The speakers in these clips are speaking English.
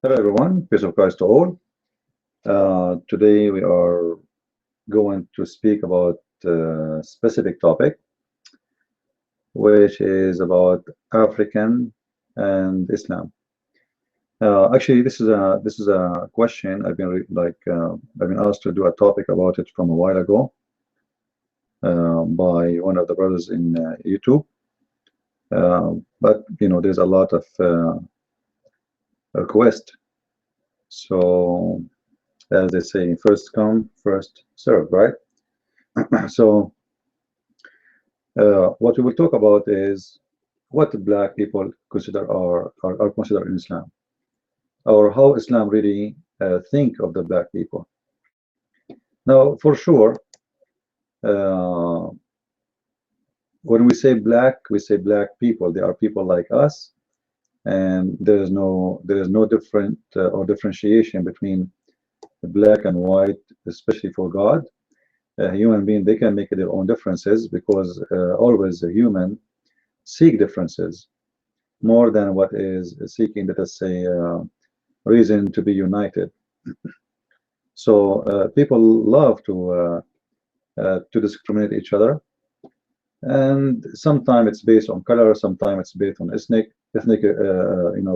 Hello everyone, peace of Christ to all. Today we are going to speak about a specific topic, which is about African and Islam. Actually, this is a question I've been I've been asked to do a topic about it from a while ago by one of the brothers in YouTube. But you know, there's a lot of request. So, as they say, first come, first serve, right? So, what we will talk about is what Black people consider are considered in Islam, or how Islam really think of the Black people. Now, for sure, when we say Black people. They are people like us, and there is no different or differentiation between black and white, especially for God. Human being, they can make their own differences, because always a human seek differences more than what is seeking, let us say, reason to be united. So people love to discriminate each other, and sometimes it's based on color, sometimes it's based on ethnic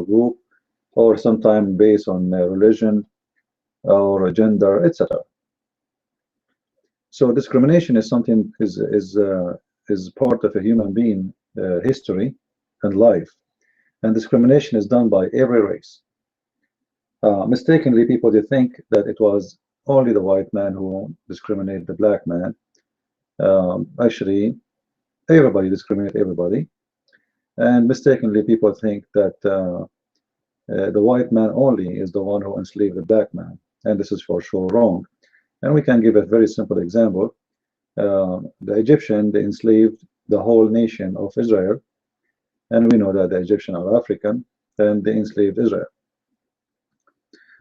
group, or sometimes based on religion or gender, etc. So discrimination is something is part of a human being history and life, and discrimination is done by every race. Mistakenly, people, they think that it was only the white man who discriminated the black man. Actually, everybody discriminates everybody, and mistakenly people think that the white man only is the one who enslaved the black man, and this is for sure wrong. And we can give a very simple example. The Egyptian, they enslaved the whole nation of Israel, and we know that the Egyptians are African, and they enslaved Israel.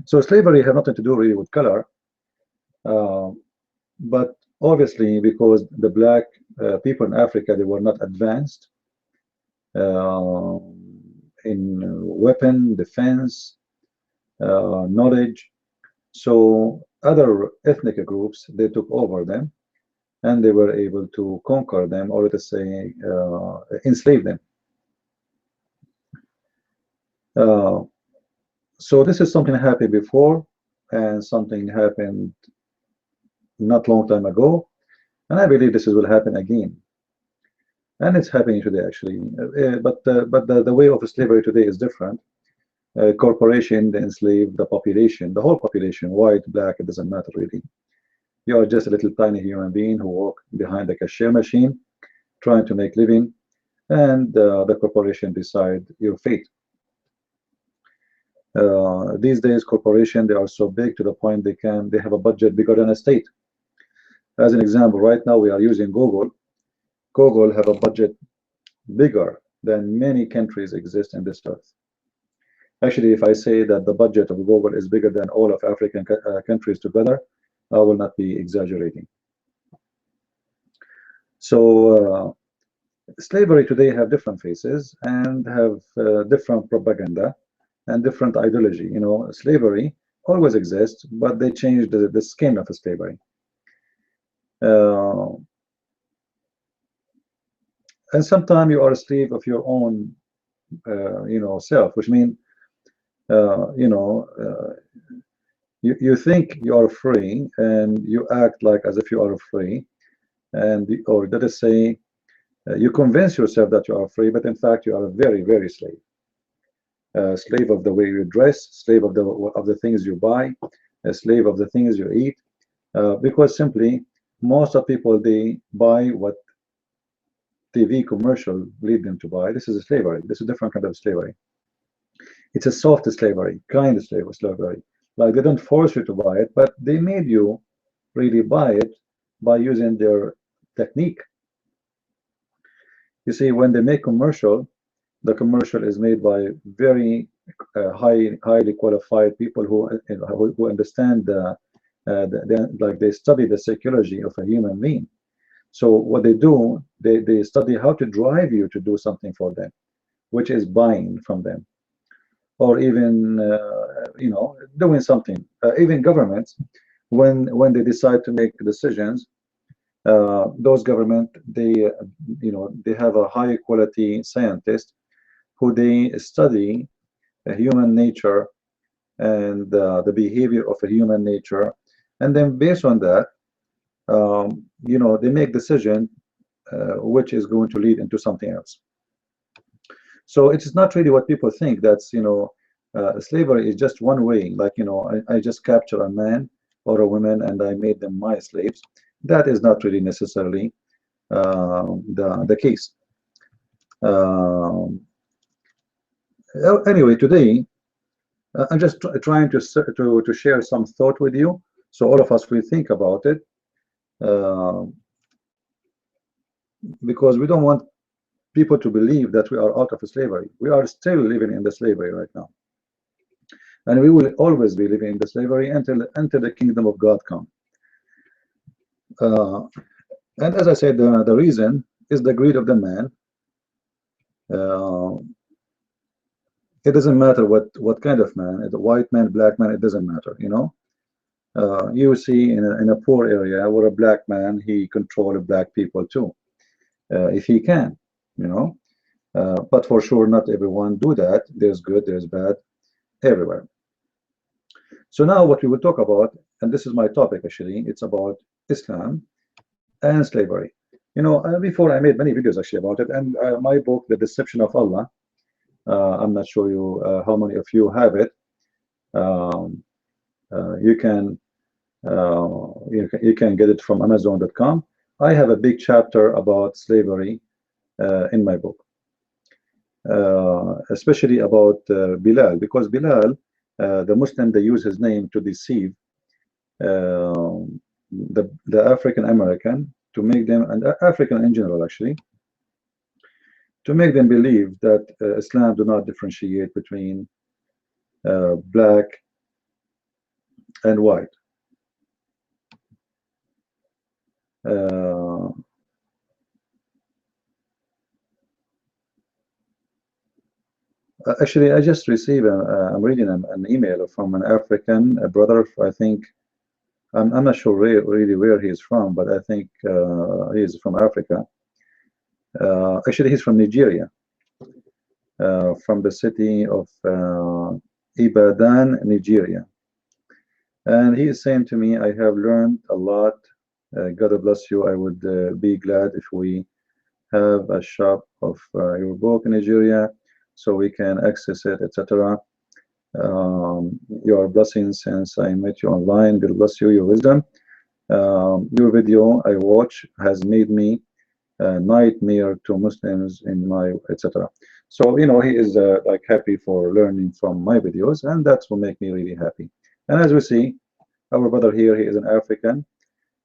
So slavery had nothing to do really with color, but obviously because the black people in Africa, they were not advanced in weapon defense, knowledge. So other ethnic groups, they took over them, and they were able to conquer them, or let us say enslave them. So this is something happened before, and something happened not long time ago, and I believe this will happen again. And it's happening today, actually. But the way of slavery today is different. Corporation, they enslave the population, the whole population, white, black, it doesn't matter really. You are just a little tiny human being who walk behind the cashier machine, trying to make living, and the corporation decide your fate. These days, corporation, they are so big to the point they have a budget bigger than a state. As an example, right now we are using Google. Google have a budget bigger than many countries exist in this earth. Actually, if I say that the budget of Google is bigger than all of African countries together, I will not be exaggerating. So slavery today have different faces and have different propaganda and different ideology. You know, slavery always exists, but they changed the skin of slavery. And sometimes you are a slave of your own, self, which means, you think you are free, and you act like as if you are free, or let us say, you convince yourself that you are free, but in fact you are a very, very slave. Slave of the way you dress, slave of the things you buy, a slave of the things you eat, because simply most of people, they buy what TV commercial lead them to buy. This is a slavery. This is a different kind of slavery. It's a soft slavery, kind of slavery. Like, they don't force you to buy it, but they made you really buy it by using their technique. You see, when they make commercial, the commercial is made by very highly qualified people who understand like they study the psychology of a human being. So what they do, they study how to drive you to do something for them, which is buying from them. or even doing something. Even governments, when they decide to make decisions, those government, they have a high quality scientist who they study human nature and the behavior of a human nature, and then based on that, they make decision which is going to lead into something else. So it's not really what people think. That's slavery is just one way. Like I just capture a man or a woman and I made them my slaves. That is not really necessarily the case. Anyway, today I'm just trying to share some thought with you, so all of us will think about it, because we don't want people to believe that we are out of slavery. We are still living in the slavery right now, and we will always be living in the slavery until the kingdom of God comes. And as I said, the reason is the greed of the man. It doesn't matter what kind of man, a white man, black man, it doesn't matter. You see in a poor area where a black man, he control black people too, if he can, but for sure not everyone do that. There's good, there's bad everywhere. So now what we will talk about, and this is my topic actually, it's about Islam and slavery. Before I made many videos actually about it, and my book, The Deception of Allah, I'm not sure how many of you have it. You can get it from Amazon.com. I have a big chapter about slavery in my book, especially about Bilal, because Bilal, the Muslim, they use his name to deceive the African American, to make them, and African in general actually, to make them believe that Islam do not differentiate between black and white. Actually, I just received I'm reading an email from an African brother. I think I'm not sure really where he is from, but I think he is from Africa. Actually, he's from Nigeria, from the city of Ibadan, Nigeria. And he is saying to me, I have learned a lot. God bless you. I would be glad if we have a shop of your book in Nigeria so we can access it, etc. Your blessings since I met you online. God bless you, your wisdom. Your video I watch has made me a nightmare to Muslims in my, etc. So he is like happy for learning from my videos, and that will make me really happy. And as we see, our brother here, he is an African,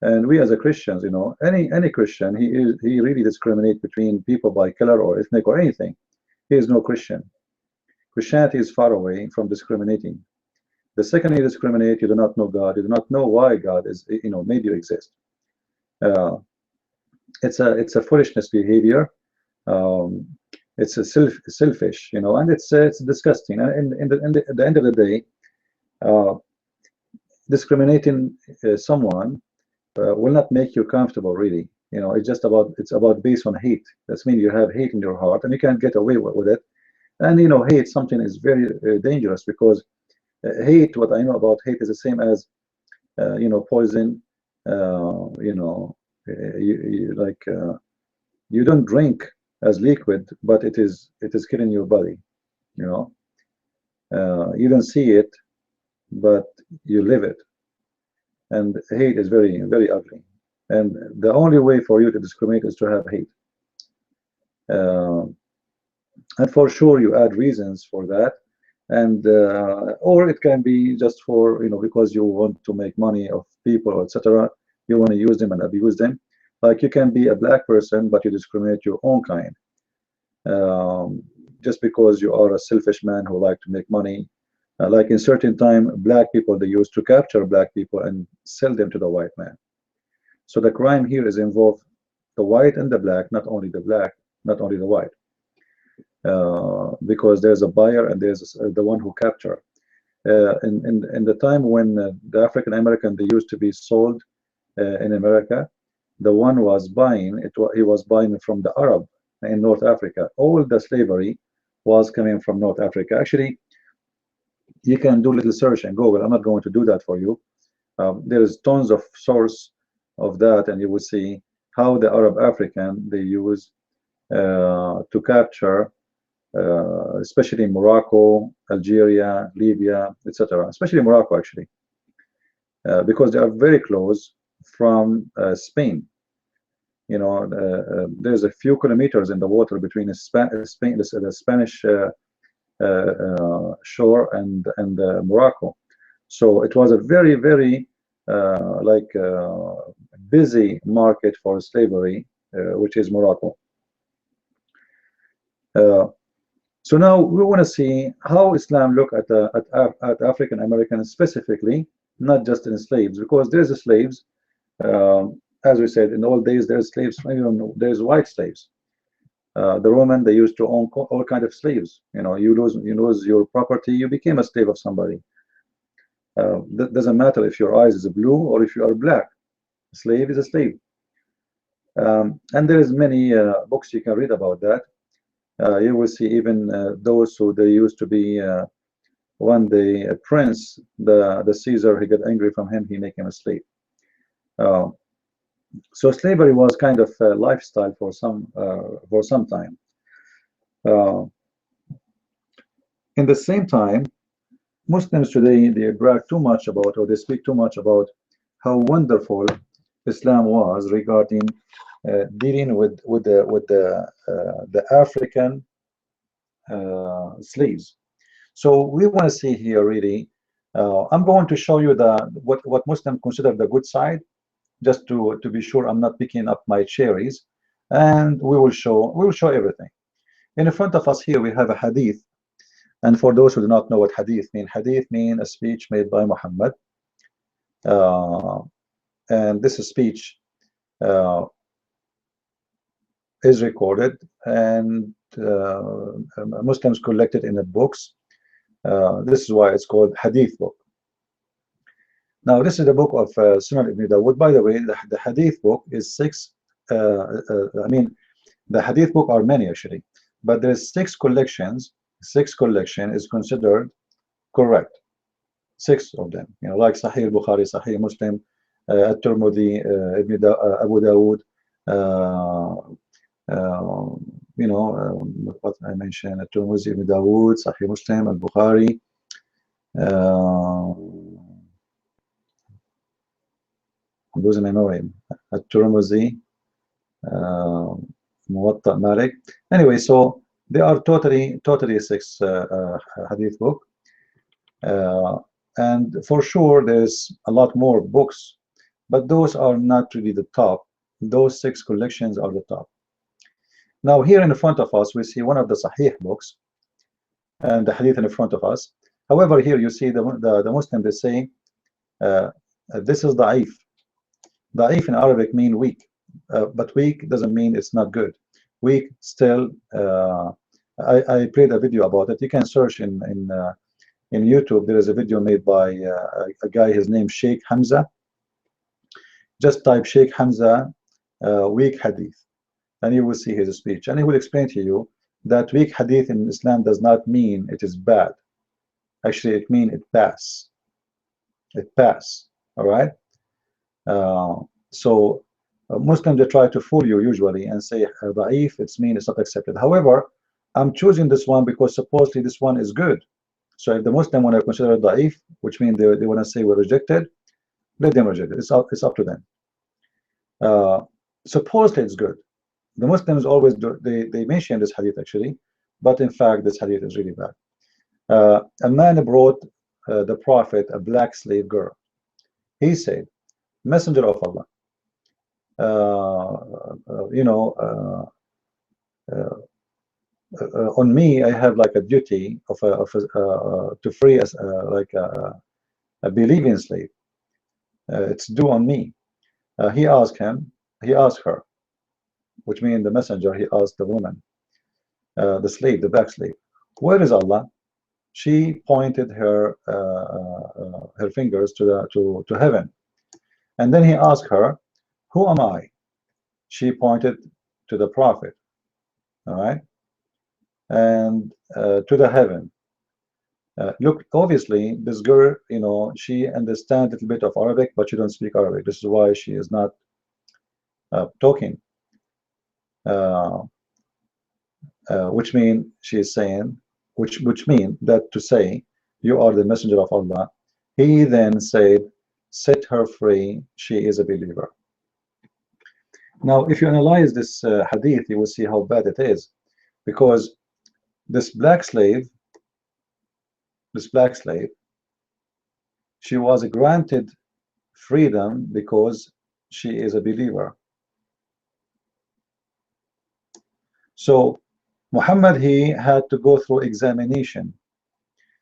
and we as a Christians, any Christian, he really discriminates between people by color or ethnic or anything. He is no Christian. Christianity is far away from discriminating. The second you discriminate, you do not know God. You do not know why God is, made you exist. It's a foolishness behavior. It's a selfish, and it's disgusting. And at the end of the day, discriminating someone will not make you comfortable, really. It's about based on hate. That means you have hate in your heart, and you can't get away with it. And hate something is very dangerous, because hate, what I know about hate, is the same as poison. You don't drink as liquid, but it is killing your body. You don't see it, but you live it. And hate is very, very ugly. And the only way for you to discriminate is to have hate. And for sure, you add reasons for that, and or it can be just for because you want to make money of people, etc. You want to use them and abuse them. Like you can be a black person, but you discriminate your own kind, just because you are a selfish man who like to make money. Like in certain time, black people, they used to capture black people and sell them to the white man. So the crime here is involved the white and the black, not only the black, not only the white. because there's a buyer and there's the one who capture. In the time when the African American, they used to be sold in America, the one was buying it. He was buying from the Arab in North Africa. All the slavery was coming from North Africa. Actually, you can do a little search in Google. I'm not going to do that for you. There is tons of source of that, and you will see how the Arab African they use to capture, especially Morocco, Algeria, Libya, etc. Especially Morocco, actually, because they are very close from Spain. You know, there's a few kilometers in the water between the Spanish shore and Morocco. So it was a very, very busy market for slavery, which is Morocco. So now we want to see how Islam look at African Americans specifically, not just in slaves, because there's the slaves. As we said, in the old days, there's slaves, even there's white slaves. The Roman, they used to own all kinds of slaves. You know, you lose your property, you became a slave of somebody. That doesn't matter if your eyes is blue or if you are black. A slave is a slave. And there is many books you can read about that. You will see even those who they used to be one day a prince, the Caesar, he got angry from him, he make him a slave. So slavery was kind of a lifestyle for some time. In the same time, Muslims today, they brag too much about, or they speak too much about how wonderful Islam was regarding dealing with the African slaves. So we want to see here really. I'm going to show you what Muslims consider the good side, just to be sure I'm not picking up my cherries, and we will show everything. In front of us here we have a hadith, and for those who do not know what hadith mean a speech made by Muhammad, and this speech is recorded, and Muslims collect it in the books. This is why it's called hadith book. Now, this is the book of Sunan Ibn Dawud. By the way, the hadith book is six. I mean, the hadith book are many actually, but there's six collections. Six collection is considered correct. Six of them, you know, like Sahih Bukhari, Sahih Muslim, At-Tirmidhi, Abu Dawud. You know, what I mentioned: At-Tirmidhi, Ibn Dawud, Sahih Muslim, Al-Bukhari. I'm losing my memory. At-Tirmidhi, Muwatta Malik. Anyway, so they are totally six hadith book, and for sure there's a lot more books, but those are not really the top. Those six collections are the top. Now here in front of us we see one of the Sahih books, and the hadith in front of us. However, here you see the Muslim, they say this is da'if. Da'if in Arabic mean weak, but weak doesn't mean it's not good. Weak still. I played a video about it. You can search in YouTube. There is a video made by a guy. His name Sheikh Hamza. Just type Sheikh Hamza weak hadith, and you will see his speech, and he will explain to you that weak hadith in Islam does not mean it is bad. Actually, it means it pass. It pass. All right. So Muslims, they try to fool you usually and say da'if, it's mean it's not accepted. However, I'm choosing this one because supposedly this one is good. So if the Muslim want to consider it da'if, which means they want to say we're rejected, let them reject it. It's up to them. Supposedly it's good. The Muslims always do, they mention this hadith actually, but in fact this hadith is really bad. A man brought the Prophet a black slave girl. He said, Messenger of Allah, on me I have like a duty to free as like a believing slave. It's due on me. He asked her, which means the messenger, he asked the woman, the slave, the black slave. Where is Allah? She pointed her her fingers to heaven, and then he asked her, "Who am I?" She pointed to the Prophet, all right, and to the heaven. Look, obviously, this girl, you know, she understands a little bit of Arabic, but she don't speak Arabic. This is why she is not talking. Which mean she is saying, which mean that to say, you are the messenger of Allah. He then said, set her free. She is a believer. Now, if you analyze this hadith, you will see how bad it is, because this black slave, she was granted freedom because she is a believer. So Muhammad, he had to go through examination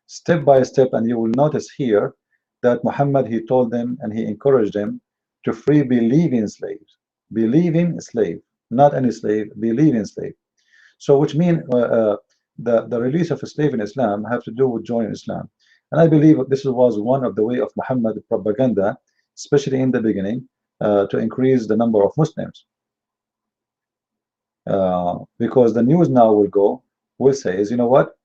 step by step, and you will notice here that Muhammad, he told them and he encouraged them to free believing slaves. Believing slave, not any slave, believing slave. So which means the release of a slave in Islam have to do with joining Islam. And I believe this was one of the way of Muhammad propaganda, especially in the beginning, to increase the number of Muslims. Because the news now will say is, you know what,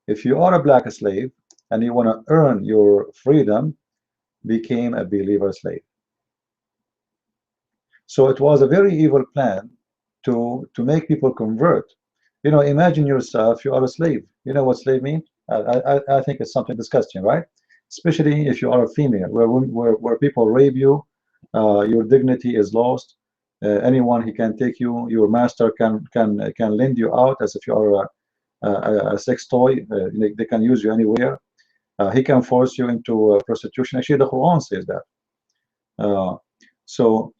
if you are a black slave and you want to earn your freedom, became a believer slave. So it was a very evil plan to make people convert. You know, imagine yourself, you are a slave. You know what slave means? I think it's something disgusting, right? Especially if you are a female, where people rape you, your dignity is lost. Anyone he can take you, your master can lend you out as if you are a sex toy. They can use you anywhere. He can force you into prostitution. Actually, the Quran says that. So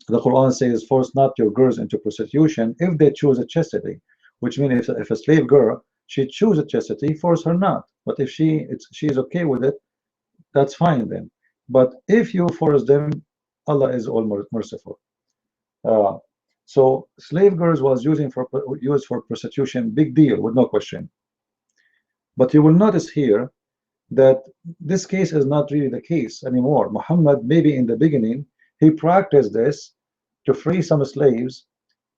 the Quran says, force not your girls into prostitution if they choose a chastity, which means if a slave girl, she chooses chastity, force her not. But if she is okay with it, that's fine then. But if you force them, Allah is all merciful. So slave girls was used for prostitution, big deal, with no question. But you will notice here that this case is not really the case anymore. Muhammad, maybe in the beginning, he practiced this to free some slaves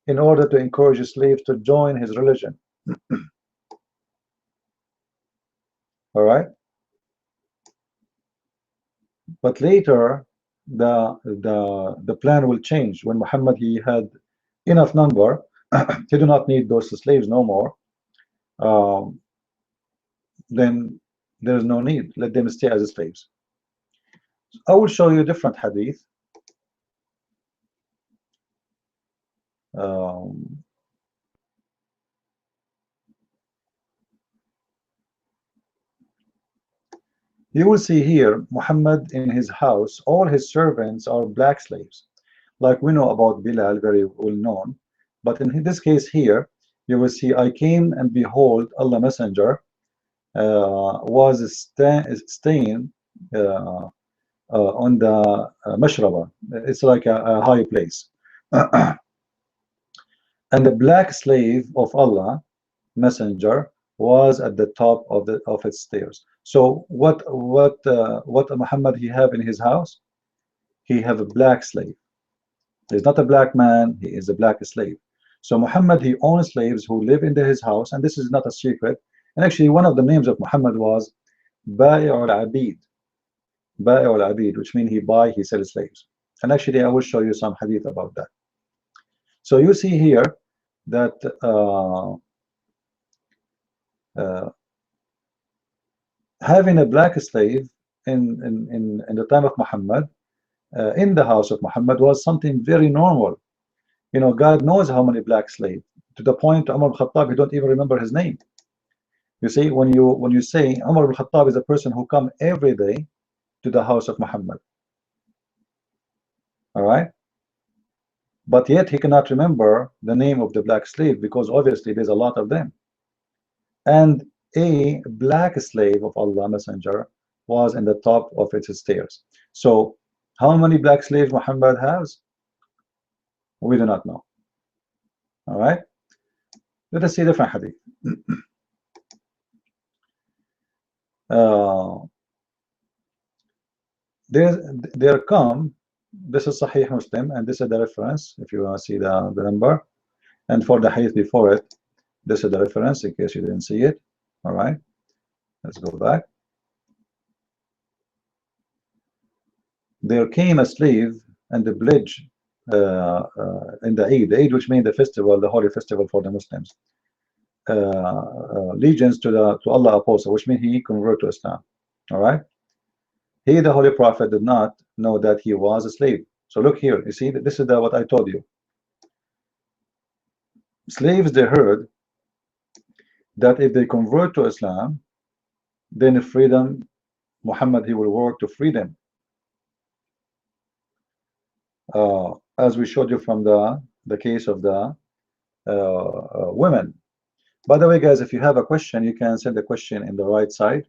in order to encourage slaves to join his religion. All right. But later, the plan will change when Muhammad, he had enough number. He do not need those slaves no more. Then there is no need. Let them stay as slaves. I will show you a different hadith. You will see here Muhammad in his house, all his servants are black slaves, like we know about Bilal, very well known. But in this case here, you will see, I came and behold, Allah Messenger was staying on the mashraba. It's like a high place. And the black slave of Allah Messenger was at the top of its stairs. So what Muhammad he have in his house? He have a black slave. He's not a black man, he is a black slave. So Muhammad, he owns slaves who live in his house, and this is not a secret. And actually one of the names of Muhammad was Ba'i'ul Abid. Ba'i'ul Abid, which means he sells slaves. And actually I will show you some hadith about that. So you see here that having a black slave in the time of Muhammad, in the house of Muhammad, was something very normal. You know, God knows how many black slaves, to the point Umar al-Khattab, you don't even remember his name. You see, when you say Umar al-Khattab is a person who come every day to the house of Muhammad, all right, but yet he cannot remember the name of the black slave, because obviously there's a lot of them. And a black slave of Allah Messenger was in the top of its stairs. So how many black slaves Muhammad has? We do not know. All right. Let us see different hadith. There come, this is Sahih Muslim, and this is the reference if you want to see the number, and for the hadith before it, this is the reference in case you didn't see it. All right, let's go back. There came a slave and the pledge in the Eid, which means the festival, the holy festival for the Muslims, allegiance to Allah apostle, which means he converted to Islam. All right, he, the Holy Prophet, did not know that he was a slave. So look here, you see, this is what I told you. Slaves, they heard that if they convert to Islam, then freedom, Muhammad, he will work to free them. As we showed you from the case of the women. By the way, guys, if you have a question, you can send the question in the right side.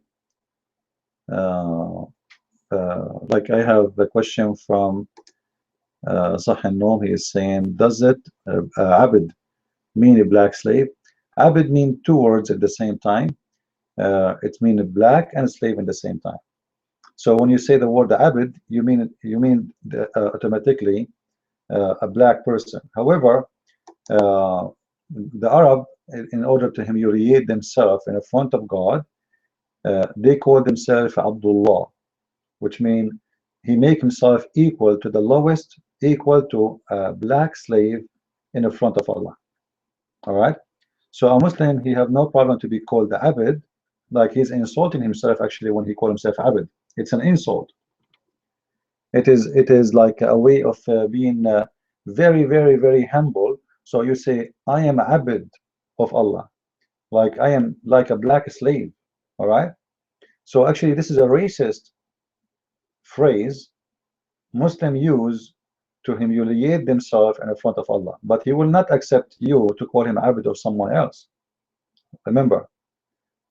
Like I have the question from Sah Nom. He is saying, does it Abid mean a black slave? Abid mean two words at the same time. It means black and slave at the same time. So when you say the word Abid, you mean automatically a black person. However, the Arab, in order to humiliate themselves in front of God, they call themselves Abdullah, which means he make himself equal to the lowest, equal to a black slave in front of Allah. All right. So a Muslim, he have no problem to be called the Abid, like he's insulting himself actually when he call himself Abid. It's an insult. It is like a way of being very, very, very humble. So you say, I am Abid of Allah, like I am like a black slave. All right. So actually, this is a racist phrase Muslims use to humiliate themselves in front of Allah. But he will not accept you to call him Abid of someone else. Remember,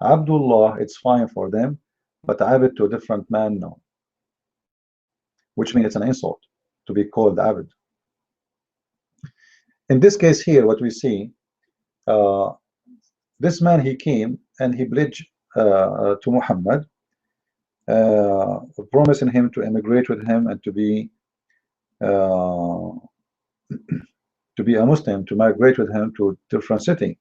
Abdullah, it's fine for them, but Abid to a different man, no. Which means it's an insult to be called Abid. In this case here, what we see, this man, he came and he pledged to Muhammad, promising him to immigrate with him and to be a Muslim, to migrate with him to a different city.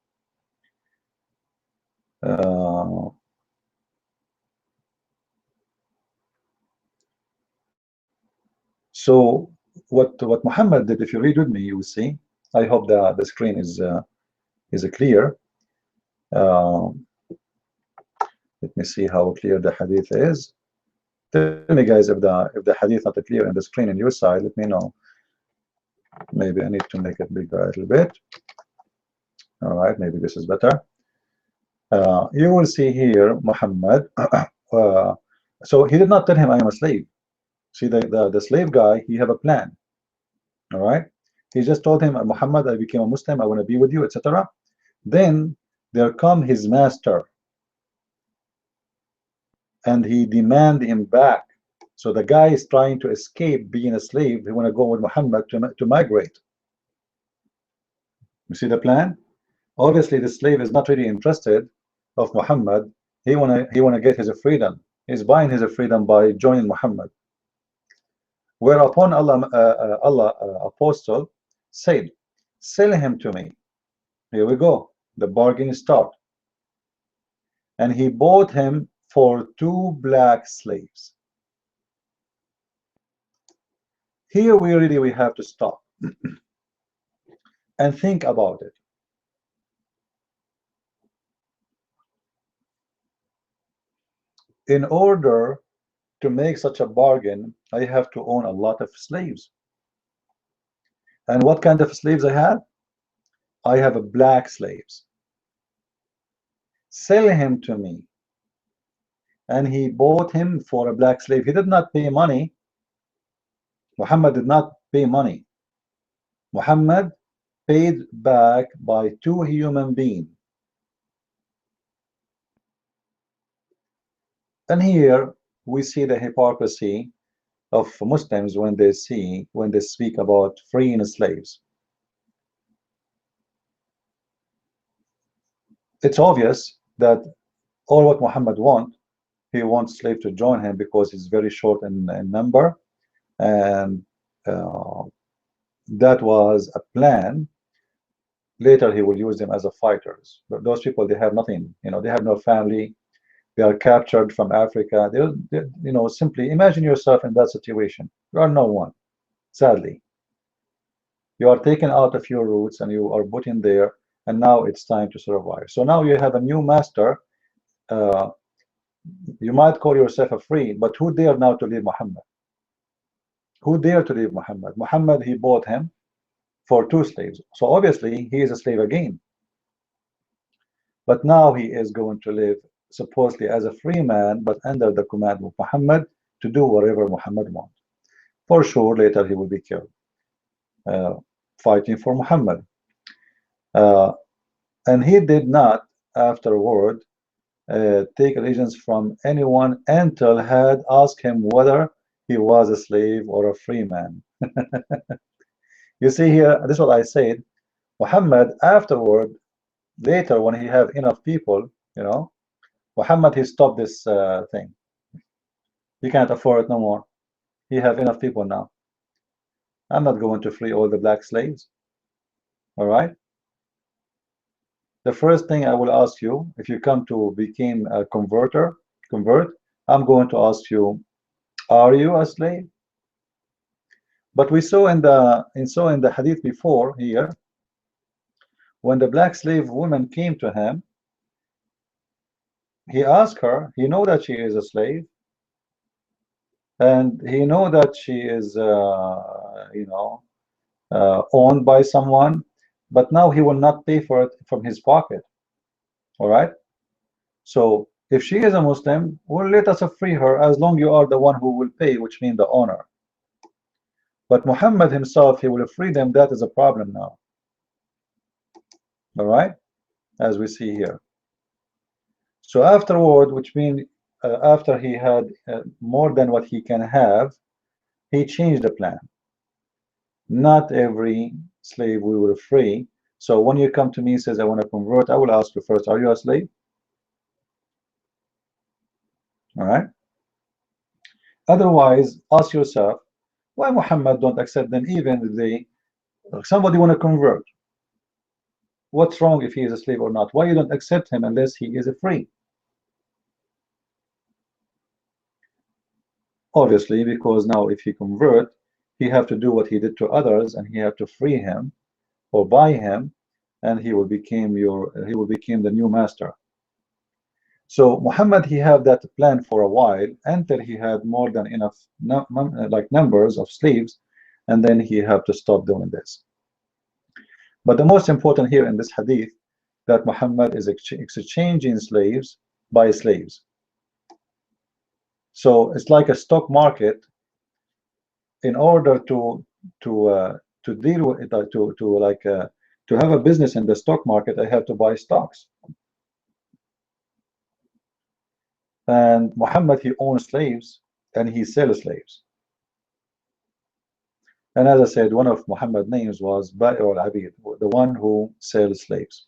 So what Muhammad did, if you read with me, you will see. I hope the screen is clear. Let me see how clear the hadith is. Tell me, guys, if the hadith not clear in the screen on your side. Let me know. Maybe I need to make it bigger a little bit. All right, maybe this is better. You will see here Muhammad. So he did not tell him I am a slave. See, the slave guy, he have a plan. All right, he just told him, Muhammad, I became a Muslim, I want to be with you, etc. Then there come his master, and he demand him back. So the guy is trying to escape being a slave. He want to go with Muhammad to migrate. You see the plan? Obviously, the slave is not really interested of Muhammad. He wanna get his freedom. He's buying his freedom by joining Muhammad. Whereupon Allah apostle said, sell him to me. Here we go. The bargain start. And he bought him for 2 black slaves. Here we have to stop and think about it. In order to make such a bargain, I have to own a lot of slaves. And what kind of slaves I have? I have black slaves. Sell him to me. And he bought him for a black slave. He did not pay money. Muhammad did not pay money. Muhammad paid back by 2 human beings. And here we see the hypocrisy of Muslims when they speak about freeing slaves. it's obvious that all what Muhammad wants, he wants slave to join him because he's very short in number, and that was a plan. Later he will use them as a fighters, but those people, they have nothing, they have no family, they are captured from Africa. They simply imagine yourself in that situation. You are no one, sadly. You are taken out of your roots and you are put in there, and now it's time to survive. So now you have a new master. You might call yourself a free, but who dare now to leave Muhammad? Who dare to leave Muhammad? Muhammad, he bought him for 2 slaves. So obviously he is a slave again. But now he is going to live supposedly as a free man, but under the command of Muhammad to do whatever Muhammad wants. For sure, later he will be killed, fighting for Muhammad. And he did not, afterward, take allegiance from anyone until had asked him whether he was a slave or a free man. You see here, this is what I said. Muhammad, afterward, later when he have enough people, Muhammad, he stopped this thing. He can't afford it no more. He have enough people now. I'm not going to free all the black slaves. All right. The first thing I will ask you, if you come to become a convert, I'm going to ask you, are you a slave? But we saw in the hadith before here, when the black slave woman came to him, he asked her, he know that she is a slave, and he know that she is owned by someone, but now he will not pay for it from his pocket. All right. So if she is a Muslim, well, let us free her as long you are the one who will pay, which means the owner. But Muhammad himself, he will free them. That is a problem now. All right, as we see here. So afterward, which means after he had more than what he can have, he changed the plan. Not every slave we will free. So when you come to me and says, I want to convert, I will ask you first, are you a slave? All right. Otherwise, ask yourself, why Muhammad don't accept them even if somebody want to convert? What's wrong if he is a slave or not? Why you don't accept him unless he is a free? Obviously, because now if he convert, he have to do what he did to others, and he have to free him or buy him, and he will become the new master. So Muhammad, he had that plan for a while until he had more than enough numbers of slaves, and then he had to stop doing this. But the most important here in this hadith, that Muhammad is exchanging slaves by slaves. So it's like a stock market. In order to deal with it, to have a business in the stock market, I have to buy stocks. And Muhammad, he owns slaves and he sells slaves. And as I said, one of Muhammad's names was Ba'i al-Abid, the one who sells slaves.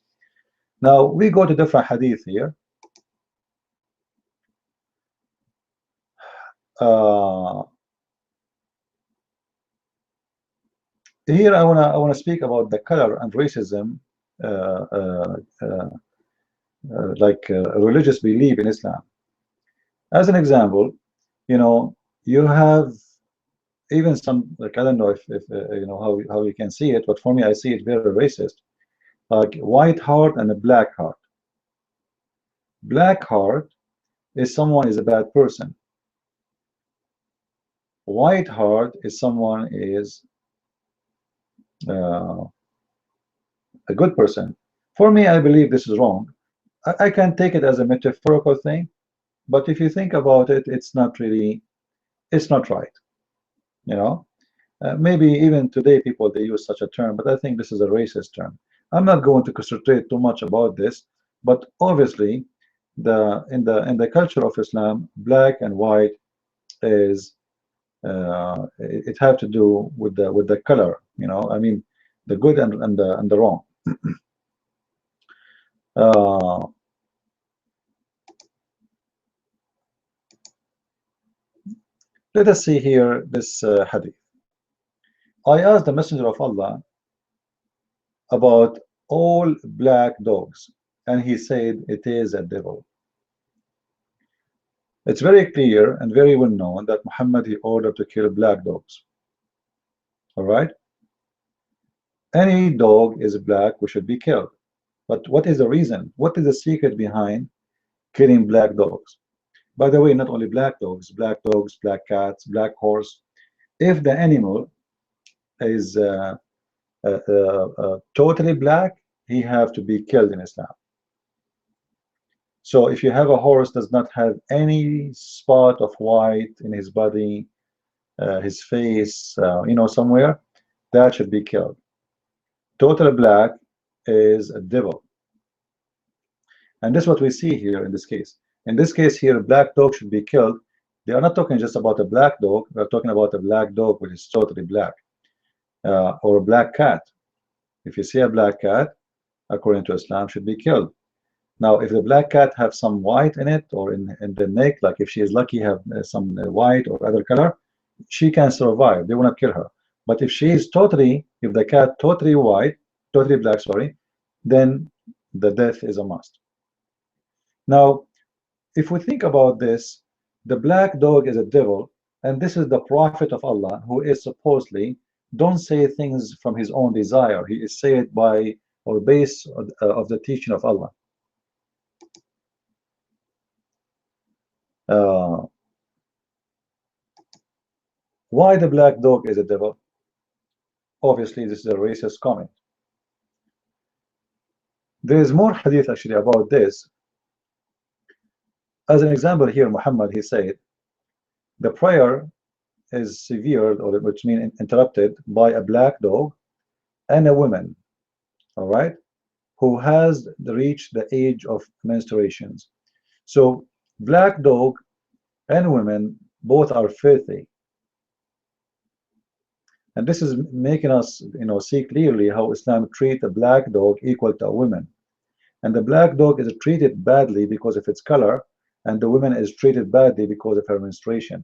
Now we go to different hadith here. Here I wanna speak about the color and racism, religious belief in Islam. As an example, you have even some, I don't know if how you can see it, but for me I see it very racist, like white heart and a black heart. Black heart is someone is a bad person. White heart is someone is a good person. For me, I believe this is wrong. I can take it as a metaphorical thing, but if you think about it, it's not really, it's not right. Maybe even today people, they use such a term, but I think this is a racist term. I'm not going to concentrate too much about this, but obviously in the culture of Islam, black and white is it have to do with the color, I mean the good and the wrong. Uh, let us see here this hadith. I asked the Messenger of Allah about all black dogs, and he said it is a devil. It's very clear and very well known that Muhammad, he ordered to kill black dogs. All right? Any dog is black, we should be killed. But what is the reason? What is the secret behind killing black dogs? By the way, not only black dogs, black cats, black horse. If the animal is totally black, he have to be killed in Islam. So if you have a horse does not have any spot of white in his body, his face, somewhere, that should be killed. Total black is a devil. And this is what we see here in this case. In this case here, a black dog should be killed. They are not talking just about a black dog. They're talking about a black dog which is totally black. Or a black cat. If you see a black cat, according to Islam, should be killed. Now, if the black cat have some white in it, or in the neck, like if she is lucky, have some white or other color, she can survive. They will not kill her. But if she is if the cat totally white, totally black, sorry, then the death is a must. Now, if we think about this, the black dog is a devil, and this is the prophet of Allah, who is supposedly don't say things from his own desire. He is said by or based of the teaching of Allah. Why the black dog is a devil? Obviously, this is a racist comment. There is more hadith actually about this. As an example here, Muhammad, he said, the prayer is severed, or which means interrupted, by a black dog and a woman, all right, who has reached the age of menstruations. So black dog and women both are filthy. And this is making us, see clearly how Islam treats a black dog equal to a woman. And the black dog is treated badly because of its color, and the woman is treated badly because of her menstruation.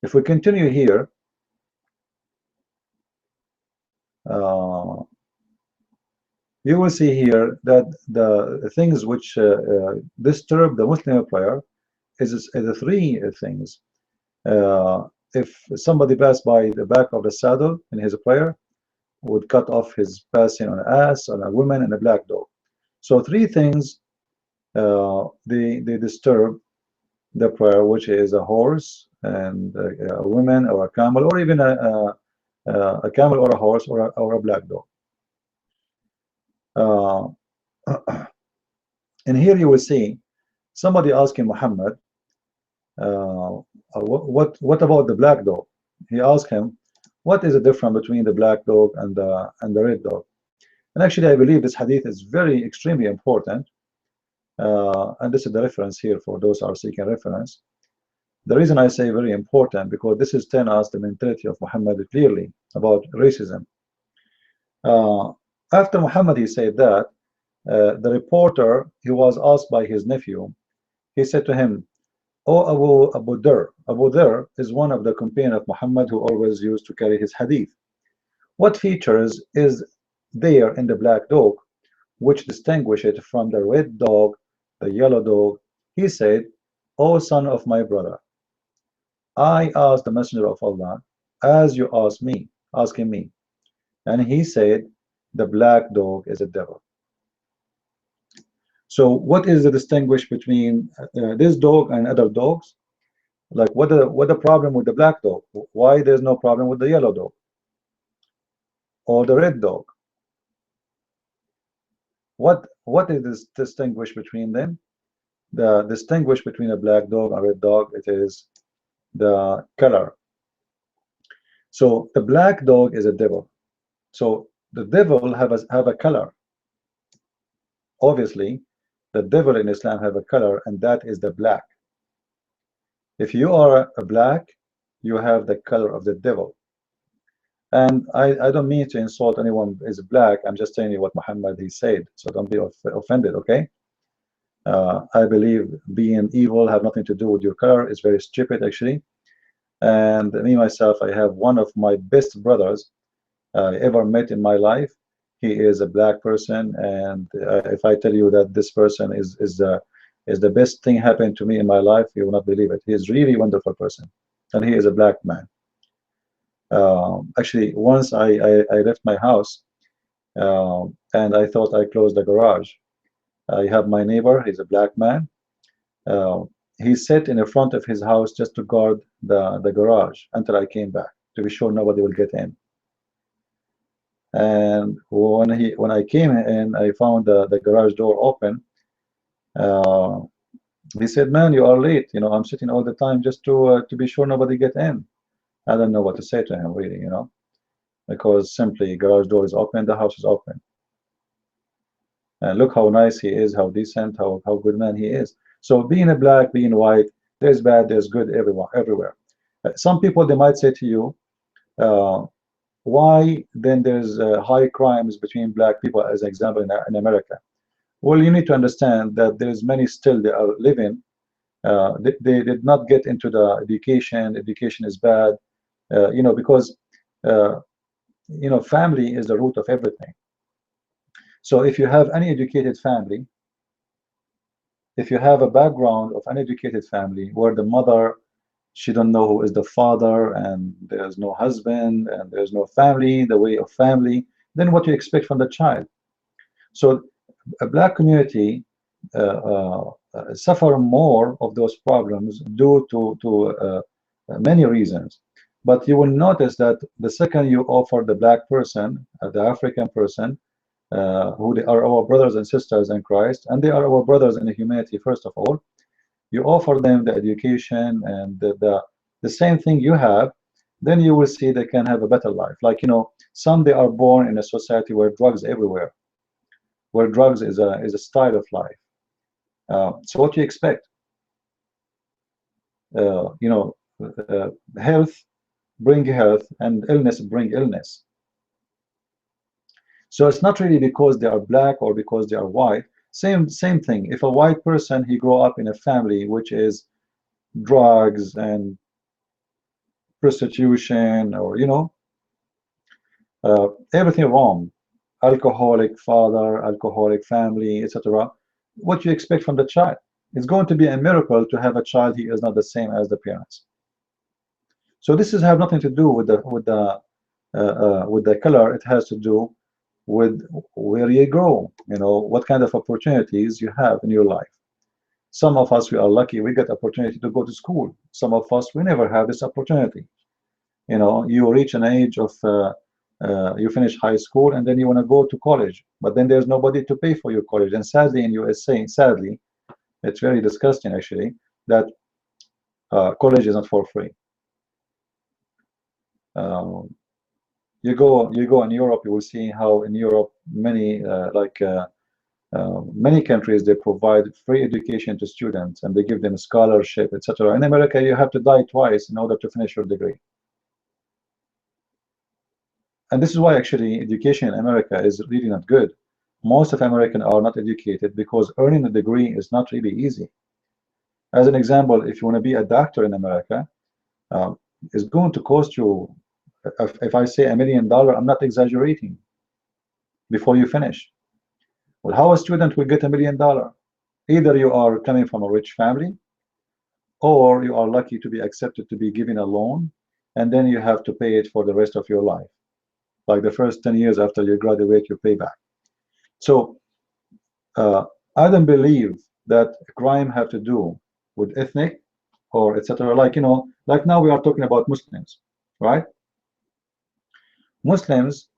If we continue here, you will see here that the things which disturb the Muslim prayer is the three things. If somebody passed by the back of the saddle in his prayer, would cut off his passing on an ass, on a woman, and a black dog. So three things they disturb the prayer, which is a horse and a woman or a camel, or even a camel or a horse or a black dog. And here you will see somebody asking Muhammad, what about the black dog? He asked him, what is the difference between the black dog and the red dog? And actually, I believe this hadith is very extremely important. And this is the reference here for those who are seeking reference. The reason I say very important, because this is telling us the mentality of Muhammad clearly about racism. After Muhammad he said that, the reporter, he was asked by his nephew, he said to him, "Oh, Abu Dhar." Abu Dhar is one of the companions of Muhammad who always used to carry his hadith. What features is there in the black dog which distinguish it from the red dog, the yellow dog? He said, "O son of my brother, I asked the Messenger of Allah as you asking me, and he said, the black dog is a devil." So what is the distinguish between this dog and other dogs? Like what the problem with the black dog? Why there's no problem with the yellow dog or the red dog? What is this distinguish between them? The distinguish between a black dog and a red dog, it is the color. So the black dog is a devil. So the devil have a color. Obviously, the devil in Islam have a color, and that is the black. If you are a black, you have the color of the devil. And I don't mean to insult anyone who is black. I'm just telling you what Muhammad he said. So don't be offended, okay? I believe being evil have nothing to do with your color. It's very stupid, actually. And me myself, I have one of my best brothers I ever met in my life. He is a black person, and if I tell you that this person is the best thing happened to me in my life, you will not believe it. He is really a wonderful person, and he is a black man. Actually, once I left my house, and I thought I closed the garage. I have my neighbor. He's a black man. Uh, he sat in the front of his house just to guard the garage until I came back to be sure nobody will get in. And when I came in, I found the garage door open. Uh, he said, "Man, you are late. You know, I'm sitting all the time just to be sure nobody get in." I don't know what to say to him, really, you know, because simply garage door is open, the house is open. And look how nice he is, how decent, how good man he is. So being a black, being white, there's bad, there's good everywhere. Some people, they might say to you, why then there's high crimes between black people, as an example, in America? Well, you need to understand that there's many still they are living. They did not get into the education. Education is bad, you know, because you know, family is the root of everything. So if you have any educated family, if you have a background of an educated family where the mother, she don't know who is the father, and there's no husband, and there's no family, the way of family, then what do you expect from the child? So a black community suffer more of those problems due to many reasons. But you will notice that the second you offer the black person, the African person, who they are our brothers and sisters in Christ, and they are our brothers in humanity, first of all, you offer them the education and the same thing you have, then you will see they can have a better life. Like, you know, some they are born in a society where drugs everywhere, where drugs is a style of life. So what do you expect? You know, health bring health, and illness bring illness. So it's not really because they are black or because they are white. Same thing. If a white person, he grow up in a family which is drugs and prostitution, or you know, everything wrong, alcoholic father, alcoholic family, etc. What do you expect from the child? It's going to be a miracle to have a child he is not the same as the parents. So this is have nothing to do with the color. It has to do with where you grow, you know, what kind of opportunities you have in your life. Some of us, we are lucky, we get opportunity to go to school. Some of us, we never have this opportunity. You know, you reach an age of you finish high school and then you want to go to college, but then there's nobody to pay for your college. And sadly, in USA, sadly, it's very disgusting actually that college is not for free. You go in Europe, you will see how in Europe many many countries, they provide free education to students and they give them a scholarship, etc. In America, you have to die twice in order to finish your degree. And this is why actually education in America is really not good. Most of Americans are not educated because earning a degree is not really easy. As an example, if you want to be a doctor in America, it's going to cost you, if I say $1 million, I'm not exaggerating, before you finish. Well, how a student will get $1 million? Either you are coming from a rich family, or you are lucky to be accepted to be given a loan, and then you have to pay it for the rest of your life. Like the first 10 years after you graduate, you pay back. So I don't believe that crime have to do with ethnic or etc. Like, you know, like now we are talking about Muslims, right? Muslims,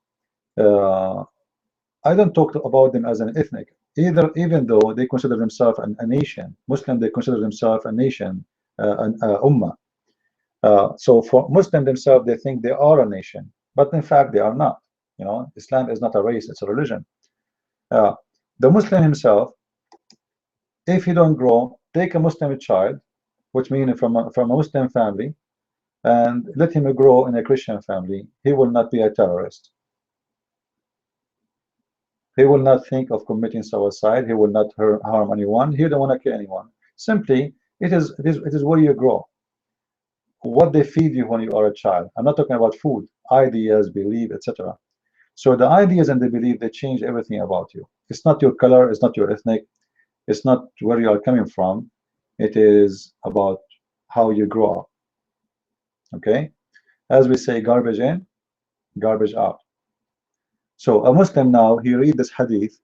I don't talk about them as an ethnic either, even though they consider themselves a nation. Muslim, they consider themselves a nation, an ummah. So for Muslim themselves, they think they are a nation, but in fact they are not. You know, Islam is not a race; it's a religion. The Muslim himself, if he don't grow, take a Muslim child, which means from a Muslim family, and let him grow in a Christian family. He will not be a terrorist. He will not think of committing suicide. He will not harm anyone. He don't want to kill anyone. Simply, it is where you grow. What they feed you when you are a child. I'm not talking about food, ideas, belief, etc. So the ideas and the belief, they change everything about you. It's not your color, it's not your ethnic, it's not where you are coming from. It is about how you grow up. Okay? As we say, garbage in, garbage out. So a Muslim now, he read this hadith.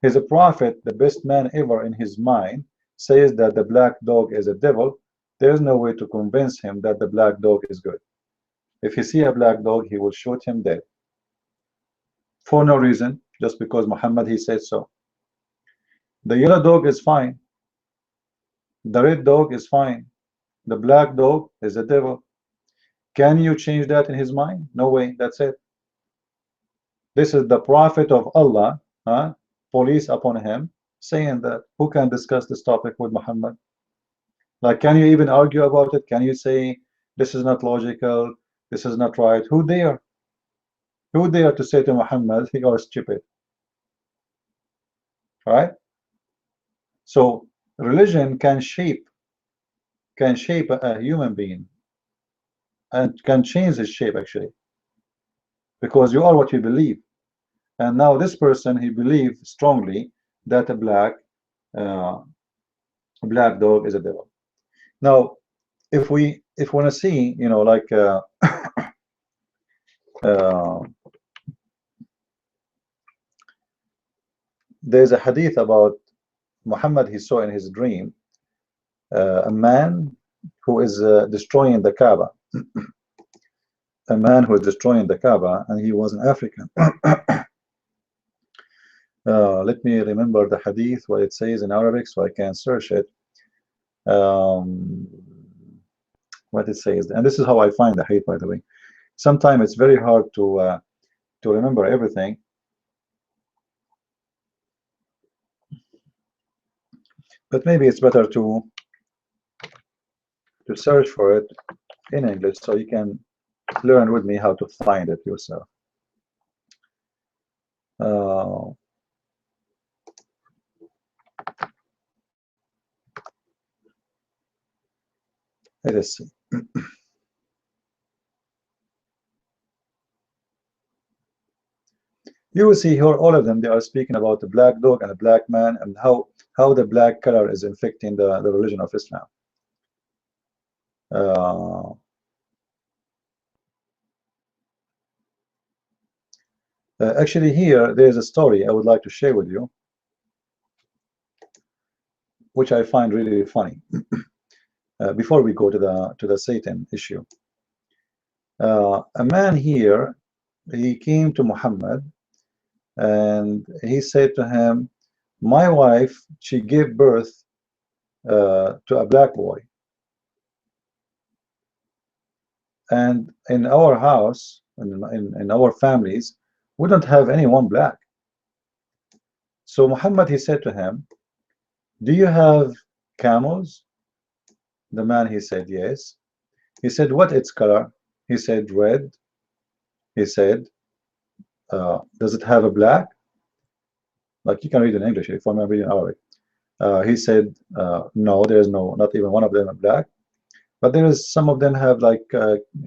He's a prophet, the best man ever in his mind, says that the black dog is a devil. There's no way to convince him that the black dog is good. If he see a black dog, he will shoot him dead. For no reason, just because Muhammad, he said so. The yellow dog is fine. The red dog is fine. The black dog is a devil. Can you change that in his mind? No way, that's it. This is the prophet of Allah, police upon him, saying that. Who can discuss this topic with Muhammad? Like, can you even argue about it? Can you say this is not logical, this is not right? Who dare? Who dare to say to Muhammad, you are stupid? Right? So religion can shape a human being and can change his shape actually, because you are what you believe. And now this person, he believes strongly that a black dog is a devil. Now, if we want to see, you know, like there's a hadith about Muhammad. He saw in his dream a man who is destroying the Kaaba. A man who is destroying the Kaaba, and he was an African. Let me remember the hadith, what it says in Arabic, so I can search it. What it says, and this is how I find the hadith, by the way. Sometimes it's very hard to remember everything. But maybe it's better to search for it in English, so you can learn with me how to find it yourself. Let us see. You will see here all of them, they are speaking about the black dog and a black man, and how the black color is infecting the religion of Islam. Actually, here there's a story I would like to share with you, which I find really funny. Before we go to the Satan issue, a man here, he came to Muhammad and he said to him, my wife, she gave birth to a black boy, and in our house, in our families, we don't have anyone black. So Muhammad, he said to him, do you have camels? The man, he said yes. He said, what its color? He said red. He said, does it have a black? Like, you can read in English if I'm reading Arabic. He said, no, there's not even one of them are black, but there is some of them have like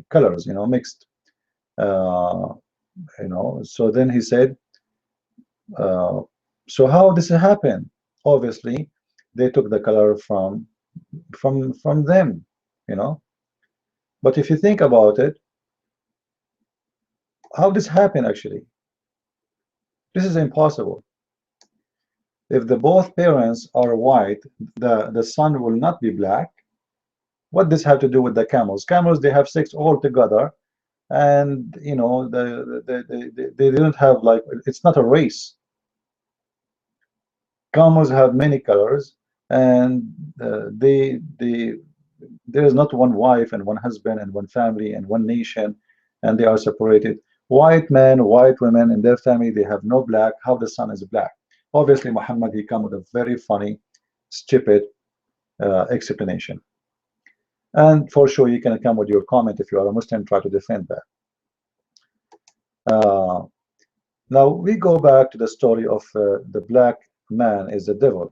colors, you know, mixed. You know, so then he said, so how does it happen? Obviously, they took the color from them, you know. But if you think about it, how this happen actually? This is impossible. If the both parents are white, the son will not be black. What does have to do with the camels? Camels, they have sex all together, and you know, they don't have, like, it's not a race. Camels have many colors, and there is not one wife and one husband and one family and one nation, and they are separated. White men, white women in their family, they have no black. How the son is black? Obviously, Muhammad, he come with a very funny, stupid explanation. And for sure, you can come with your comment if you are a Muslim, try to defend that. Now we go back to the story of the black man is the devil,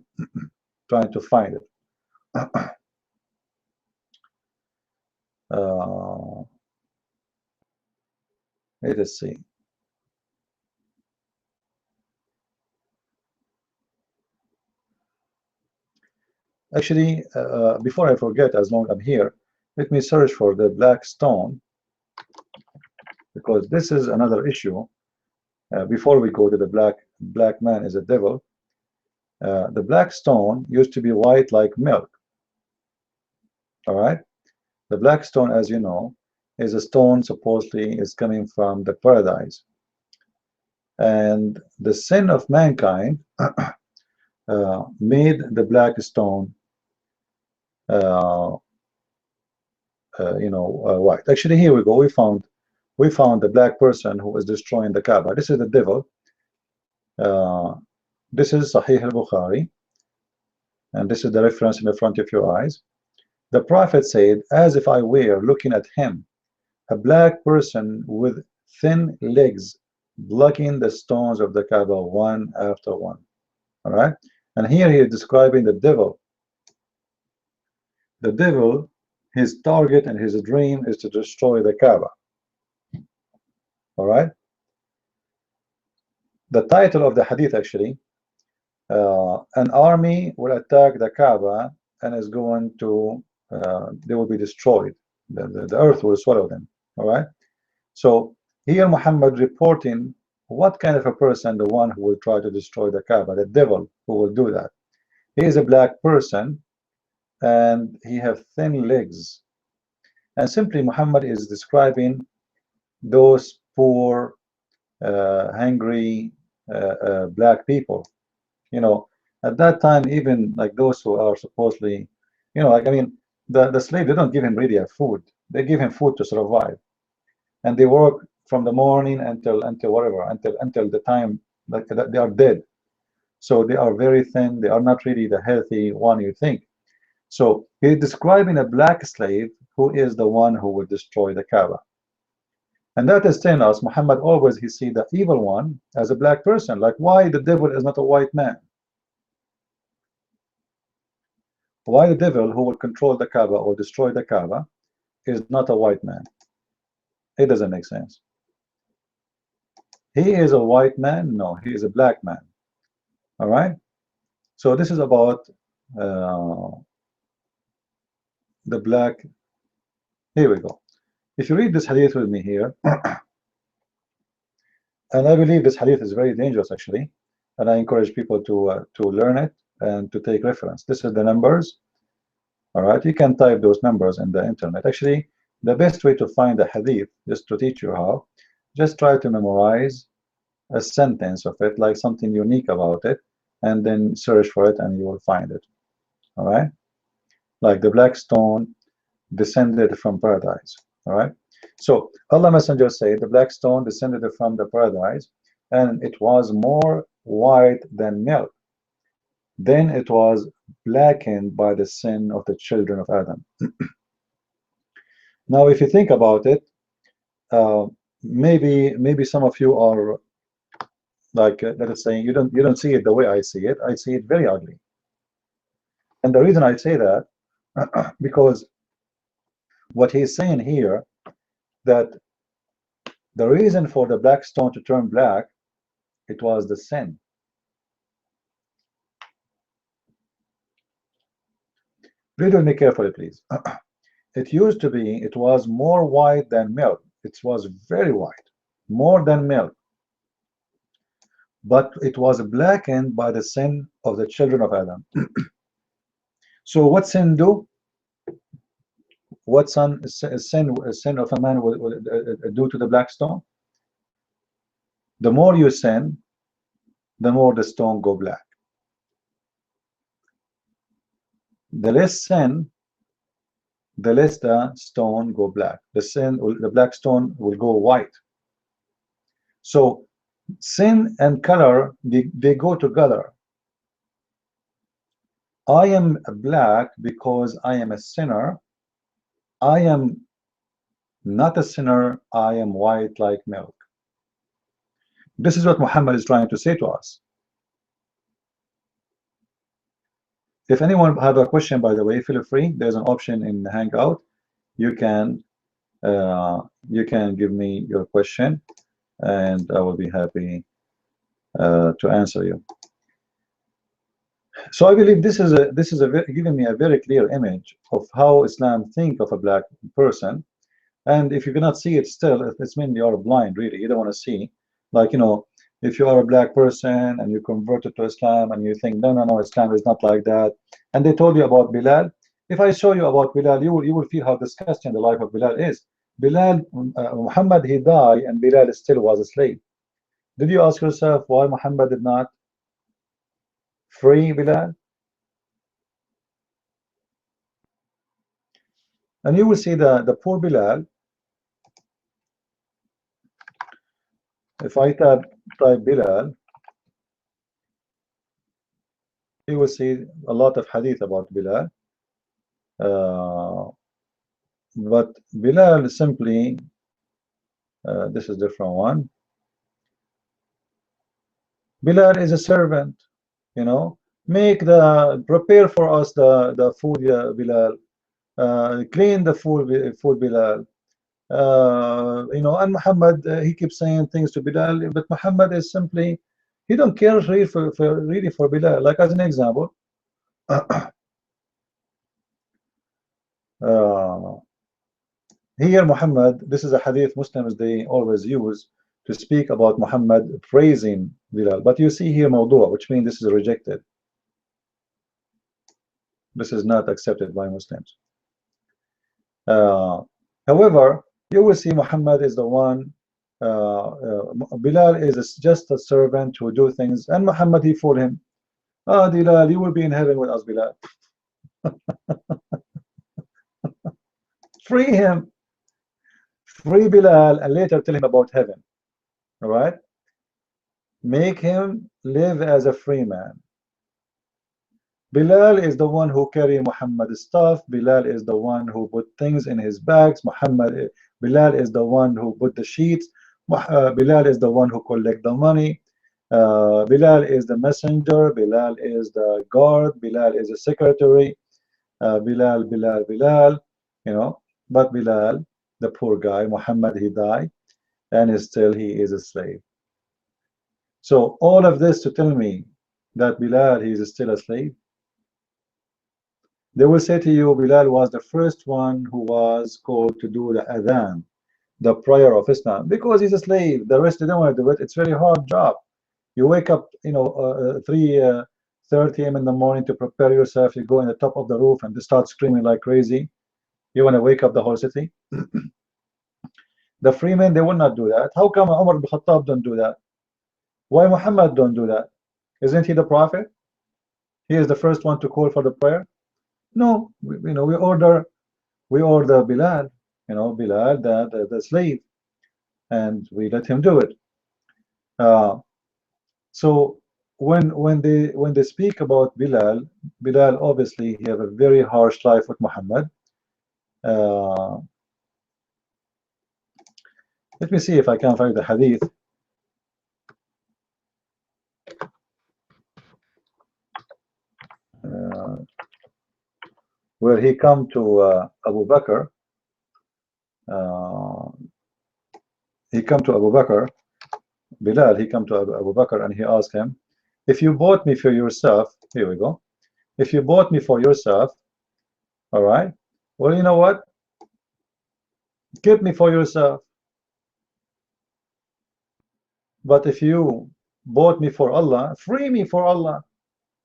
trying to find it. Let us see. Actually, before I forget, as long as I'm here, let me search for the black stone, because this is another issue. Before we go to the black man is a devil, the black stone used to be white like milk. All right, the black stone, as you know, is a stone supposedly is coming from the paradise, and the sin of mankind made the black stone white. Actually, here we go. We found the black person who is destroying the Kaaba. This is the devil. This is Sahih al-Bukhari, and this is the reference in the front of your eyes. The Prophet said, as if I were looking at him, a black person with thin legs blocking the stones of the Kaaba one after one. All right, and here he is describing the devil. The devil, his target and his dream is to destroy the Kaaba. All right, the title of the hadith actually, an army will attack the Kaaba and is going to they will be destroyed. The earth will swallow them. All right, so here Muhammad reporting what kind of a person, the one who will try to destroy the Kaaba, the devil who will do that. He is a black person and he have thin legs, and simply Muhammad is describing those poor hungry black people. At that time, even like those who are supposedly, like, I mean, the slave, they don't give him really a food, they give him food to survive, and they work from the morning until whatever, until the time like they are dead. So they are very thin, they are not really the healthy one you think. So he's describing a black slave who is the one who will destroy the Kaaba. And that is telling us Muhammad always he see the evil one as a black person. Like, why the devil is not a white man? Why the devil who will control the Kaaba or destroy the Kaaba is not a white man? It doesn't make sense. He is a white man? No, he is a black man. All right. So this is about the black. Here we go. If you read this hadith with me here, and I believe this hadith is very dangerous actually, and I encourage people to learn it and to take reference. This is the numbers. All right, you can type those numbers in the internet. Actually, the best way to find a hadith, just to teach you how, just try to memorize a sentence of it, like something unique about it, and then search for it and you will find it. All right, like the black stone descended from paradise. All right, so Allah Messenger said the black stone descended from the paradise and it was more white than milk. Then it was blackened by the sin of the children of Adam. Now if you think about it, maybe some of you are like let us say you don't see it the way I see it. I see it very ugly, and the reason I say that because what he's saying here, that the reason for the black stone to turn black, it was the sin. Read with me carefully, please. It used to be, it was more white than milk. It was very white, more than milk. But it was blackened by the sin of the children of Adam. So what sin do? What sin of a man will do to the black stone? The more you sin, the more the stone go black. The less sin, the less the stone go black. The black stone will go white. So sin and color, they go together. I am black because I am a sinner, I am not a sinner, I am white like milk. This is what Muhammad is trying to say to us. If anyone have a question, by the way, feel free. There's an option in Hangout. You can give me your question, and I will be happy to answer you. So I believe this is giving me a very clear image of how Islam think of a black person. And if you cannot see it still, it's mean you are blind, really. You don't want to see. Like, you know, if you are a black person and you converted to Islam and you think, no, Islam is not like that. And they told you about Bilal. If I show you about Bilal, you will feel how disgusting the life of Bilal is. Bilal, Muhammad, he died, and Bilal still was a slave. Did you ask yourself why Muhammad did not free Bilal? And you will see the poor Bilal. If I type Bilal, you will see a lot of hadith about Bilal. But Bilal simply, this is a different one. Bilal is a servant, you know. Prepare for us the food, Bilal. Clean the food, Bilal. You know, and Muhammad, he keeps saying things to Bilal, but Muhammad is simply, he don't care really for Bilal. Like, as an example, here Muhammad, this is a hadith Muslims they always use to speak about Muhammad praising Bilal, but you see here mawdu', which means this is rejected. This is not accepted by Muslims. However, you will see Muhammad is the one, Bilal is just a servant who do things, and Muhammad, he fooled him. Bilal, you will be in heaven with us, Bilal. Free him. Free Bilal and later tell him about heaven. All right? Make him live as a free man. Bilal is the one who carry Muhammad's stuff. Bilal is the one who put things in his bags. Bilal is the one who put the sheets. Bilal is the one who collect the money. Bilal is the messenger. Bilal is the guard. Bilal is the secretary. Bilal, you know. But Bilal, the poor guy, Muhammad, he died, and still he is a slave. So all of this to tell me that Bilal, he is still a slave. They will say to you, Bilal was the first one who was called to do the adhan, the prayer of Islam, because he's a slave. The rest, they don't want to do it. It's a very hard job. You wake up, you know, 3:30 a.m. in the morning to prepare yourself. You go in the top of the roof and start screaming like crazy. You want to wake up the whole city. The free men, they will not do that. How come Umar ibn Khattab don't do that? Why Muhammad don't do that? Isn't he the prophet? He is the first one to call for the prayer. No, we order Bilal, you know, Bilal, the slave, and we let him do it. So when they speak about Bilal obviously he have a very harsh life with Muhammad. Let me see if I can find the hadith. Where he come to Abu Bakr. He come to Abu Bakr. Bilal, he come to Abu Bakr and he asked him, if you bought me for yourself, here we go. If you bought me for yourself, all right, well, you know what? Keep me for yourself. But if you bought me for Allah, free me for Allah.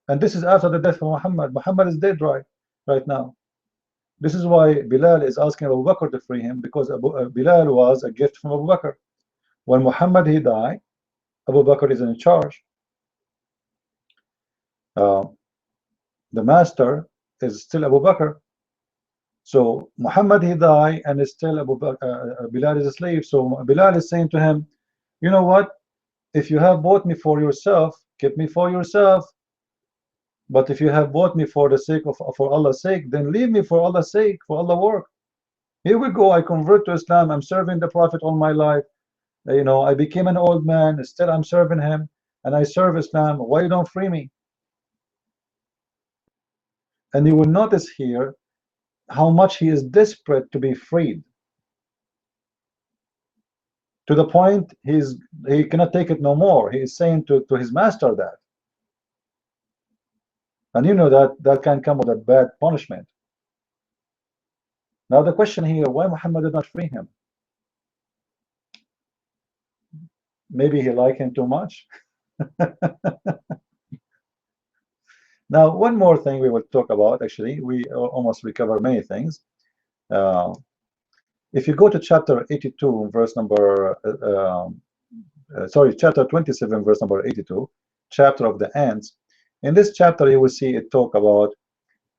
And this is after the death of Muhammad. Muhammad is dead right now. This is why Bilal is asking Abu Bakr to free him, because Bilal was a gift from Abu Bakr. When Muhammad he died, Abu Bakr is in charge. The master is still Abu Bakr. So Muhammad he died and is still Bilal is a slave. So Bilal is saying to him, you know what? If you have bought me for yourself, keep me for yourself. But if you have bought me for the sake of for Allah's sake, then leave me for Allah's sake, for Allah's work. Here we go, I convert to Islam, I'm serving the Prophet all my life, you know, I became an old man, still I'm serving him, and I serve Islam. Why you don't free me? And you will notice here how much he is desperate to be freed, to the point he cannot take it no more. He is saying to his master that, and you know that can come with a bad punishment. Now the question here, why Muhammad did not free him? Maybe he liked him too much. Now one more thing we will talk about, actually we almost recover many things. If you go to chapter 82 verse number sorry, chapter 27 verse number 82, chapter of the ants, in this chapter you will see it talk about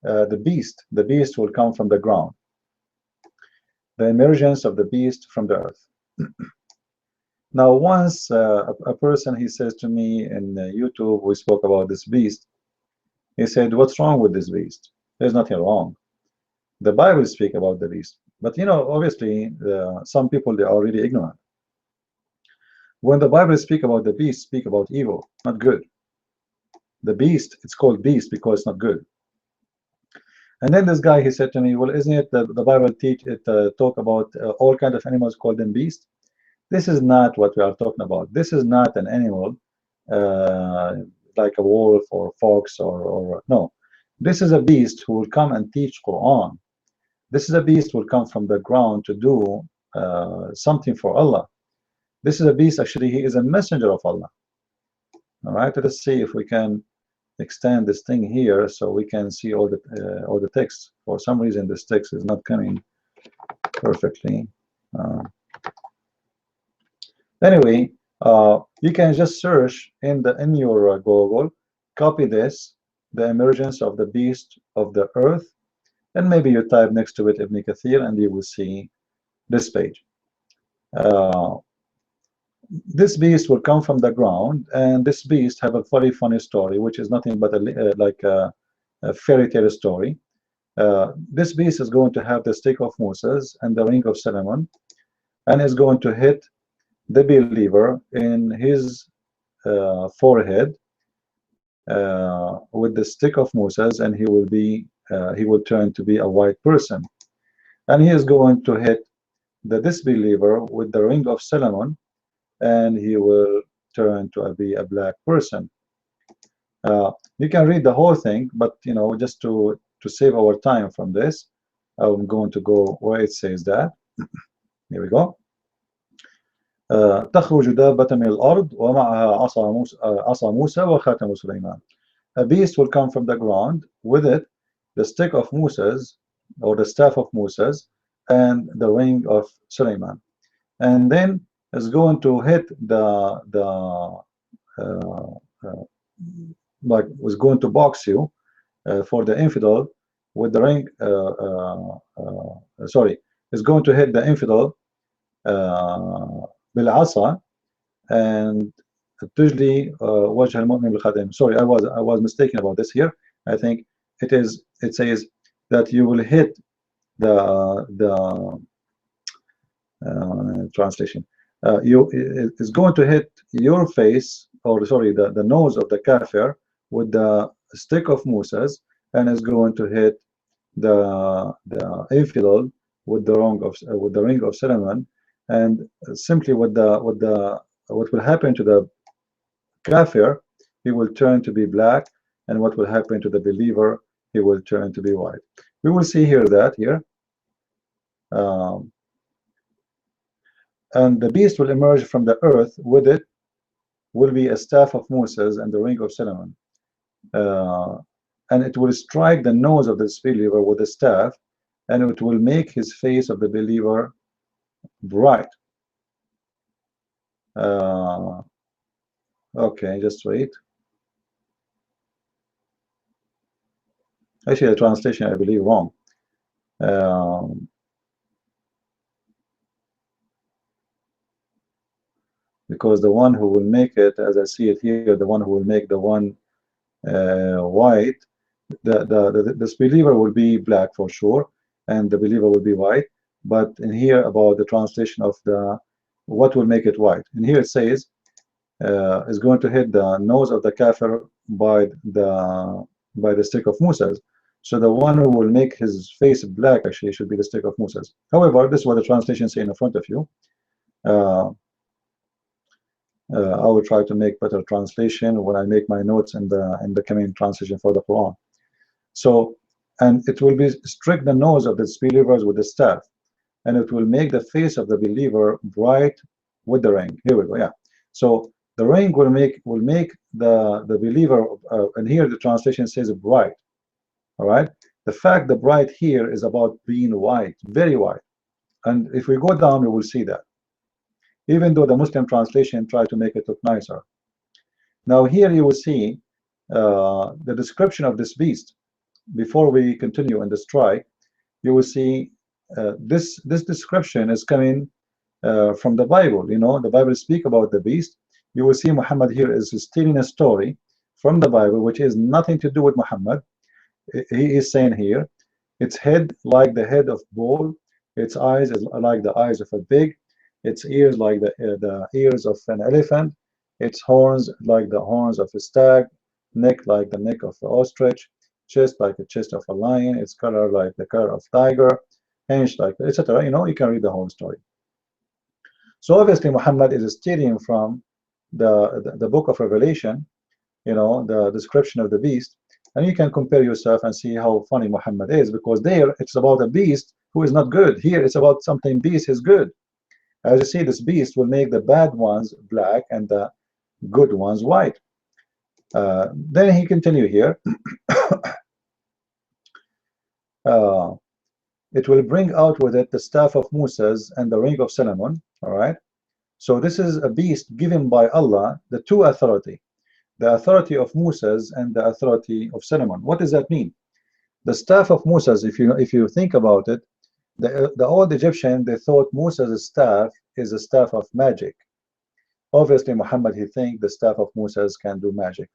the beast. The beast will come from the ground, the emergence of the beast from the earth. Now once a person, he says to me in YouTube, we spoke about this beast, he said, what's wrong with this beast? There's nothing wrong. The Bible speak about the beast, but you know, obviously some people, they are really ignorant. When the Bible speak about the beast, speak about evil, not good. The beast, it's called beast because it's not good. And then this guy, he said to me, well, isn't it that the Bible talk about all kinds of animals, called them beast? This is not what we are talking about. This is not an animal like a wolf or fox or no. This is a beast who will come and teach Quran. This is a beast who will come from the ground to do something for Allah. This is a beast, actually, he is a messenger of Allah. All right, let us see if we can extend this thing here so we can see all the text. For some reason this text is not coming perfectly. Anyway, you can just search in your Google, copy this, the emergence of the beast of the earth, and maybe you type next to it Ibn Kathir and you will see this page. This beast will come from the ground, and this beast have a very funny story, which is nothing but like a fairy tale story. This beast is going to have the stick of Moses and the ring of Solomon, and is going to hit the believer in his forehead with the stick of Moses, and he will turn to be a white person. And he is going to hit the disbeliever with the ring of Solomon, and he will turn to be a black person. You can read the whole thing, but you know, just to save our time from this, I'm going to go where it says that. Here we go. تخرج دابة من الأرض ومعها عصا موسى وخاتم سليمان. A beast will come from the ground, with it the stick of Moses, or the staff of Moses, and the ring of Suleiman. And then is going to hit like was going to box you for the infidel with the ring. Sorry, is going to hit the infidel بالعصا and تجلي وجه المؤمن بالخاتم. Sorry, I was mistaken about this here. I think it says that you will hit the translation. Is going to hit your face, or sorry, the nose of the kafir with the stick of Moses, and is going to hit the infidel with the ring of Solomon. And simply what will happen to the kafir, he will turn to be black, and what will happen to the believer, he will turn to be white. We will see here that here. And the beast will emerge from the earth, with it will be a staff of Moses and the ring of Solomon, and it will strike the nose of the disbeliever with the staff, and it will make his face of the believer bright. Okay, just wait. Actually, the translation, I believe, wrong. Because the one who will make it, as I see it here, the one who will make the one white, this believer will be black for sure, and the believer will be white. but in here about the translation of the what will make it white. And here it says is going to hit the nose of the kafir by the stick of Moses. So the one who will make his face black actually should be the stick of Moses. However, this is what the translation say in front of you. I will try to make better translation when I make my notes in the coming translation for the Quran. So, and it will be strike the nose of the disbelievers with the staff, and it will make the face of the believer bright with the ring. Here we go. Yeah. So the ring will make the believer, and here the translation says bright. All right. The fact the bright here is about being white, very white. And if we go down, we will see that. Even though the Muslim translation tried to make it look nicer. Now here you will see the description of this beast. Before we continue in this try, you will see this description is coming from the Bible. You know, the Bible speak about the beast. You will see Muhammad here is stealing a story from the Bible, which has nothing to do with Muhammad. He is saying here, its head like the head of bull, its eyes is like the eyes of a pig, its ears like the ears of an elephant, its horns like the horns of a stag, neck like the neck of an ostrich, chest like the chest of a lion, its color like the color of tiger, hinge like, etc. You know, you can read the whole story. So obviously Muhammad is stealing from the book of Revelation, you know, the description of the beast, and you can compare yourself and see how funny Muhammad is, because there it's about a beast who is not good. Here it's about something beast is good. As you see, this beast will make the bad ones black and the good ones white. Then he continue here. It will bring out with it the staff of Moses and the ring of Solomon. All right. So this is a beast given by Allah, the two authority, the authority of Moses and the authority of Solomon. What does that mean? The staff of Moses, if you think about it, the old Egyptian, they thought Moses' staff is a staff of magic. Obviously Muhammad, he think the staff of Moses can do magic,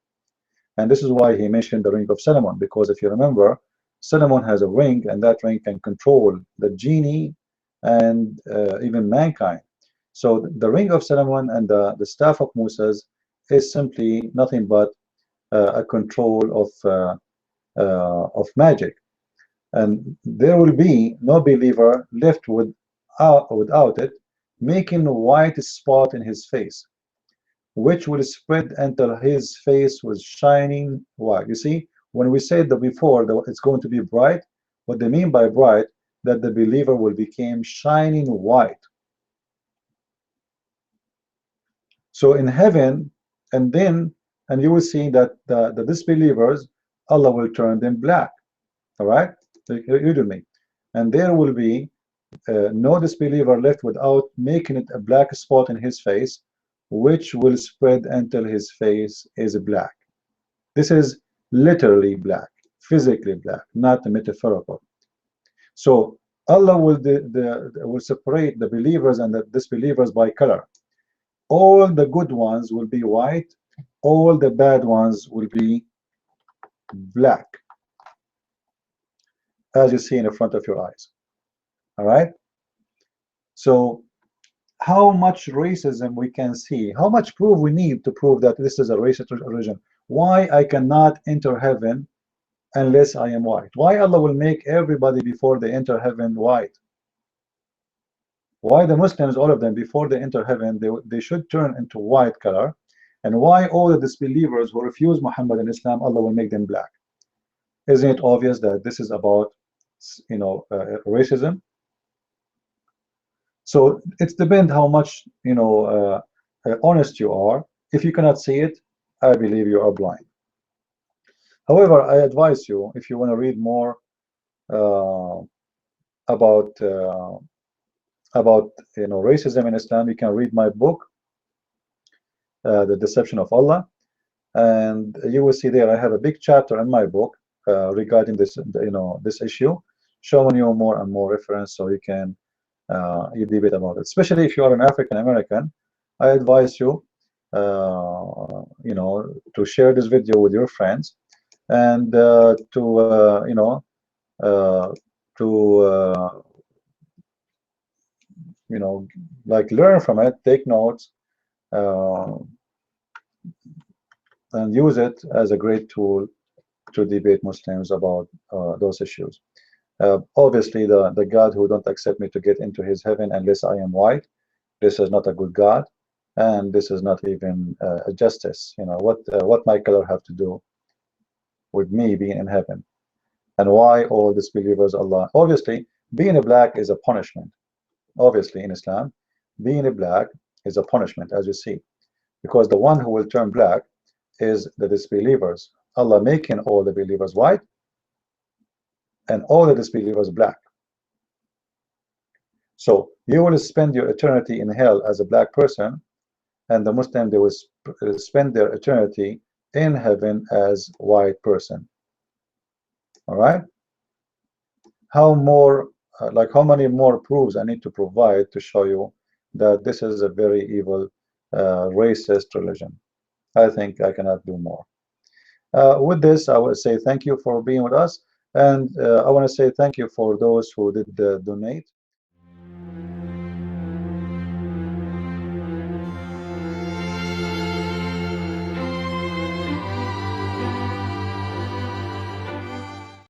and this is why he mentioned the ring of Solomon, because if you remember, Solomon has a ring, and that ring can control the genie and even mankind. So the ring of Solomon and the staff of Moses is simply nothing but a control of magic, and there will be no believer left without it, making a white spot in his face, which will spread until his face was shining white. You see, when we said that before that it's going to be bright, what they mean by bright, that the believer will become shining white. So in heaven, and you will see that the disbelievers, Allah will turn them black. All right, you do me, and there will be no disbeliever left without making it a black spot in his face, which will spread until his face is black. This is literally black, physically black, not metaphorical. So Allah will separate the believers and the disbelievers by color. All the good ones will be white, all the bad ones will be black, as you see in the front of your eyes. All right. So how much racism we can see, how much proof we need to prove that this is a racist religion? Why I cannot enter heaven unless I am white? Why Allah will make everybody before they enter heaven white? Why the Muslims, all of them, before they enter heaven, they should turn into white color? And why all the disbelievers who refuse Muhammad and Islam, Allah will make them black? Isn't it obvious that this is about, you know, racism? So it depends how much, you know, honest you are. If you cannot see it, I believe you are blind. However, I advise you, if you want to read more about you know, racism in Islam, you can read my book, The Deception of Allah, and you will see there I have a big chapter in my book regarding this, you know, this issue, showing you more and more reference so you can you debate about it. Especially if you are an African American, I advise you, you know, to share this video with your friends, and to you know, to you know, like learn from it, take notes, uh, and use it as a great tool to debate Muslims about those issues. Obviously, the God who don't accept me to get into his heaven unless I am white, this is not a good God, and this is not even a justice. You know, what my color have to do with me being in heaven? And why all disbelievers Allah? Obviously, being a black is a punishment. Obviously, in Islam, being a black is a punishment, as you see, because the one who will turn black is the disbelievers. Allah making all the believers white and all the disbelievers black. So you will spend your eternity in hell as a black person, and the Muslim, they will spend their eternity in heaven as white person. All right? How more, like how many more proofs I need to provide to show you that this is a very evil, racist religion? I think I cannot do more. With this, I will say thank you for being with us, and I want to say thank you for those who did donate.